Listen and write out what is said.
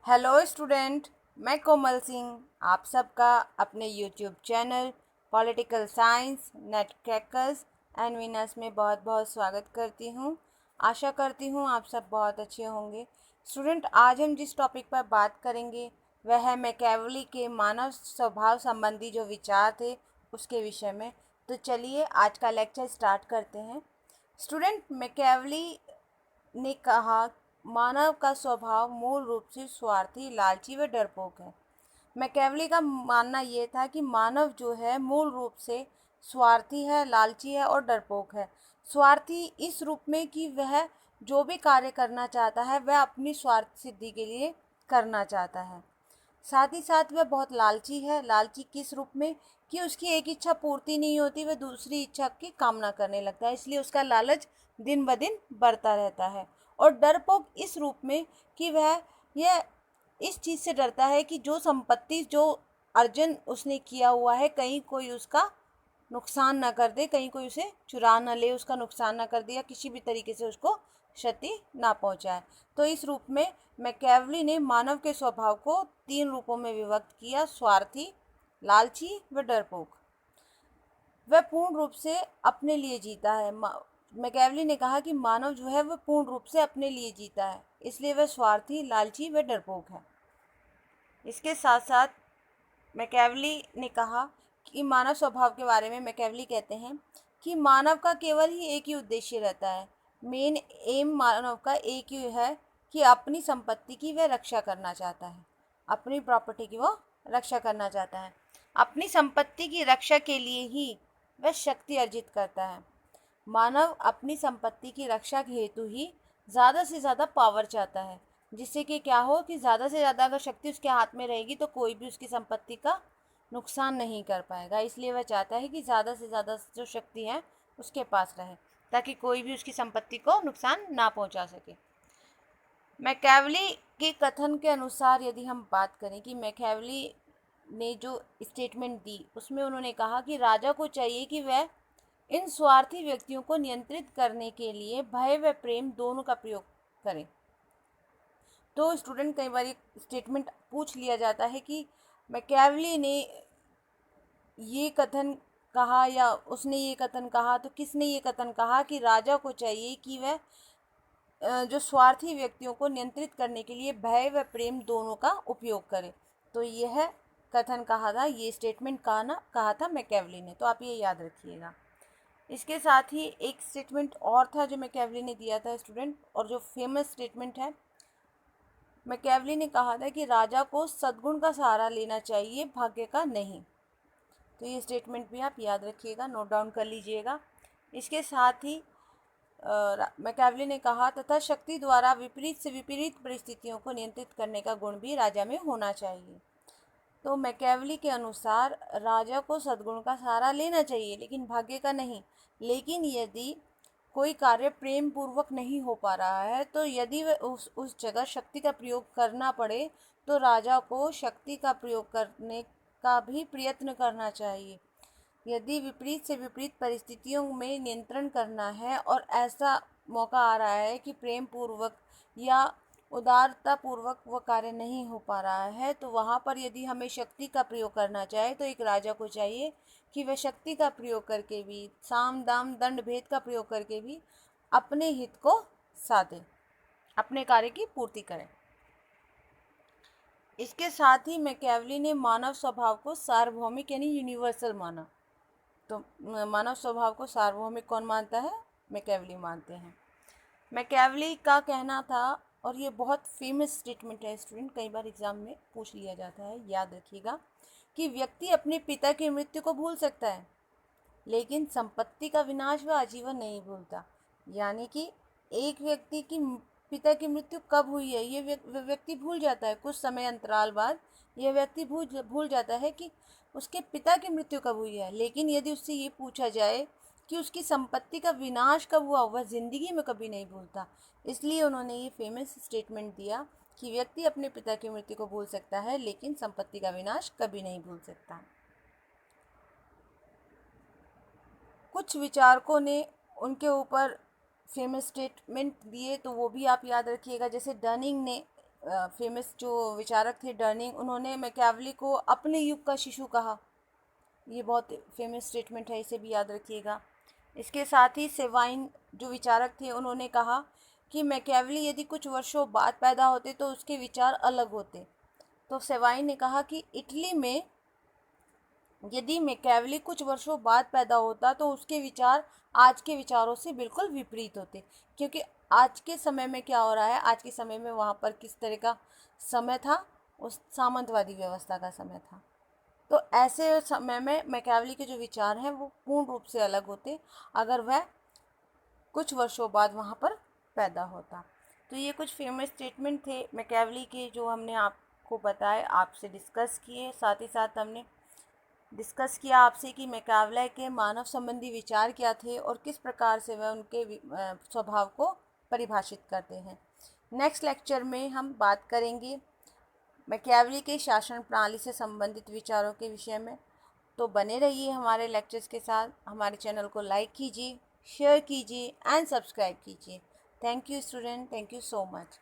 Hello student, मैं कोमल सिंह आप सबका अपने YouTube channel political science net crackers and winners में बहुत बहुत स्वागत करती हूँ। आशा करती हूँ आप सब बहुत अच्छे होंगे। स्टूडेंट, आज हम जिस टॉपिक पर बात करेंगे वह है मैकियावेली के मानव स्वभाव संबंधी जो विचार थे उसके विषय में। तो चलिए आज का लेक्चर स्टार्ट करते हैं। स्टूडेंट, मैकियावेली ने कहा मानव का स्वभाव मूल रूप से स्वार्थी, लालची व डरपोक है। मैकियावेली का मानना ये था कि मानव जो है मूल रूप से स्वार्थी है, लालची है और डरपोक है। स्वार्थी इस रूप में कि वह जो भी कार्य करना चाहता है वह अपनी स्वार्थ सिद्धि के लिए करना चाहता है। साथ ही साथ वह बहुत लालची है। लालची किस रूप में कि उसकी एक इच्छा पूर्ति नहीं होती, वह दूसरी इच्छा की कामना करने लगता है, इसलिए उसका लालच दिन ब दिन बढ़ता रहता है। और डरपोक इस रूप में कि वह यह इस चीज़ से डरता है कि जो संपत्ति जो अर्जन उसने किया हुआ है कहीं कोई उसका नुकसान ना कर दे, कहीं कोई उसे चुरा ना ले, उसका नुकसान ना कर दे या किसी भी तरीके से उसको क्षति ना पहुंचाए। तो इस रूप में मैकियावेली ने मानव के स्वभाव को 3 रूपों में विभक्त किया: स्वार्थी, लालची व डरपोक। वह पूर्ण रूप से अपने लिए जीता है। मैकियावेली ने कहा कि मानव जो है वह पूर्ण रूप से अपने लिए जीता है, इसलिए वह स्वार्थी, लालची व डरपोक है। इसके साथ साथ मैकियावेली ने कहा कि मानव स्वभाव के बारे में मैकियावेली कहते हैं कि मानव का केवल ही एक ही उद्देश्य रहता है। मेन एम मानव का एक ही है कि अपनी संपत्ति की वह रक्षा करना चाहता है, अपनी प्रॉपर्टी की वो रक्षा करना चाहता है। अपनी संपत्ति की रक्षा के लिए ही वह शक्ति अर्जित करता है। मानव अपनी संपत्ति की रक्षा के हेतु ही ज़्यादा से ज़्यादा पावर चाहता है, जिससे कि क्या हो कि ज़्यादा से ज़्यादा अगर शक्ति उसके हाथ में रहेगी तो कोई भी उसकी संपत्ति का नुकसान नहीं कर पाएगा। इसलिए वह चाहता है कि ज़्यादा से ज़्यादा जो शक्ति है उसके पास रहे, ताकि कोई भी उसकी संपत्ति को नुकसान ना पहुंचा सके। मैकियावेली के कथन के अनुसार यदि हम बात करें कि मैकियावेली ने जो स्टेटमेंट दी उसमें उन्होंने कहा कि राजा को चाहिए कि वह इन स्वार्थी व्यक्तियों को नियंत्रित करने के लिए भय व प्रेम दोनों का प्रयोग करें। तो स्टूडेंट, कई बार स्टेटमेंट पूछ लिया जाता है कि मैकियावेली ने ये कथन कहा या उसने ये कथन कहा, तो किसने ये कथन कहा कि राजा को चाहिए कि वह जो स्वार्थी व्यक्तियों को नियंत्रित करने के लिए भय व प्रेम दोनों का उपयोग करे। तो यह कथन कहा था, ये स्टेटमेंट कहा था मैकियावेली ने। तो आप ये याद रखिएगा। इसके साथ ही एक स्टेटमेंट और था जो मैकियावेली ने दिया था स्टूडेंट, और जो फेमस स्टेटमेंट है। मैकियावेली ने कहा था कि राजा को सद्गुण का सहारा लेना चाहिए, भाग्य का नहीं। तो ये स्टेटमेंट भी आप याद रखिएगा, नोट डाउन कर लीजिएगा। इसके साथ ही मैकियावेली ने कहा तथा शक्ति द्वारा विपरीत से विपरीत परिस्थितियों को नियंत्रित करने का गुण भी राजा में होना चाहिए। तो मैकियावेली के अनुसार राजा को सद्गुण का सहारा लेना चाहिए लेकिन भाग्य का नहीं। लेकिन यदि कोई कार्य प्रेम पूर्वक नहीं हो पा रहा है तो यदि वह उस जगह शक्ति का प्रयोग करना पड़े तो राजा को शक्ति का प्रयोग करने का भी प्रयत्न करना चाहिए। यदि विपरीत से विपरीत परिस्थितियों में नियंत्रण करना है और ऐसा मौका आ रहा है कि प्रेम पूर्वक या उदारता पूर्वक वह कार्य नहीं हो पा रहा है, तो वहाँ पर यदि हमें शक्ति का प्रयोग करना चाहे तो एक राजा को चाहिए कि वह शक्ति का प्रयोग करके भी, साम दाम दंड भेद का प्रयोग करके भी अपने हित को साधे, अपने कार्य की पूर्ति करें। इसके साथ ही मैकियावेली ने मानव स्वभाव को सार्वभौमिक यानी यूनिवर्सल माना। तो मानव स्वभाव को सार्वभौमिक कौन मानता है? मैकियावेली मानते हैं। मैकियावेली का कहना था, और ये बहुत फेमस स्टेटमेंट है स्टूडेंट, कई बार एग्जाम में पूछ लिया जाता है, याद रखिएगा, कि व्यक्ति अपने पिता की मृत्यु को भूल सकता है लेकिन संपत्ति का विनाश वह आजीवन नहीं भूलता। यानी कि एक व्यक्ति की पिता की मृत्यु कब हुई है ये व्यक्ति भूल जाता है। कुछ समय अंतराल बाद यह व्यक्ति भूल जाता है कि उसके पिता की मृत्यु कब हुई है, लेकिन यदि उससे ये पूछा जाए कि उसकी संपत्ति का विनाश कब हुआ, वह जिंदगी में कभी नहीं भूलता। इसलिए उन्होंने ये फेमस स्टेटमेंट दिया कि व्यक्ति अपने पिता की मृत्यु को भूल सकता है लेकिन संपत्ति का विनाश कभी नहीं भूल सकता। कुछ विचारकों ने उनके ऊपर फेमस स्टेटमेंट दिए, तो वो भी आप याद रखिएगा। जैसे डनिंग ने फेमस जो विचारक थे डर्निंग, उन्होंने मैकियावेली को अपने युग का शिशु कहा। ये बहुत फेमस स्टेटमेंट है, इसे भी याद रखिएगा। इसके साथ ही सेवाइन जो विचारक थे, उन्होंने कहा कि मैकियावेली यदि कुछ वर्षों बाद पैदा होते तो उसके विचार अलग होते। तो सेवाइन ने कहा कि इटली में यदि मैकियावेली कुछ वर्षों बाद पैदा होता तो उसके विचार आज के विचारों से बिल्कुल विपरीत होते, क्योंकि आज के समय में क्या हो रहा है, आज के समय में वहाँ पर किस तरह का समय था, उस सामंतवादी व्यवस्था का समय था। तो ऐसे समय में मैकियावेली के जो विचार हैं वो पूर्ण रूप से अलग होते अगर वह कुछ वर्षों बाद वहाँ पर पैदा होता। तो ये कुछ फेमस स्टेटमेंट थे मैकियावेली के जो हमने आपको बताए, आपसे डिस्कस किए। साथ ही साथ हमने डिस्कस किया आपसे कि मैकियावेली के मानव संबंधी विचार क्या थे और किस प्रकार से वह उनके स्वभाव को परिभाषित करते हैं। नेक्स्ट लेक्चर में हम बात करेंगे मैकियावेली के शासन प्रणाली से संबंधित विचारों के विषय में। तो बने रहिए हमारे लेक्चर्स के साथ। हमारे चैनल को लाइक कीजिए, शेयर कीजिए एंड सब्सक्राइब कीजिए। Thank you student, thank you so much.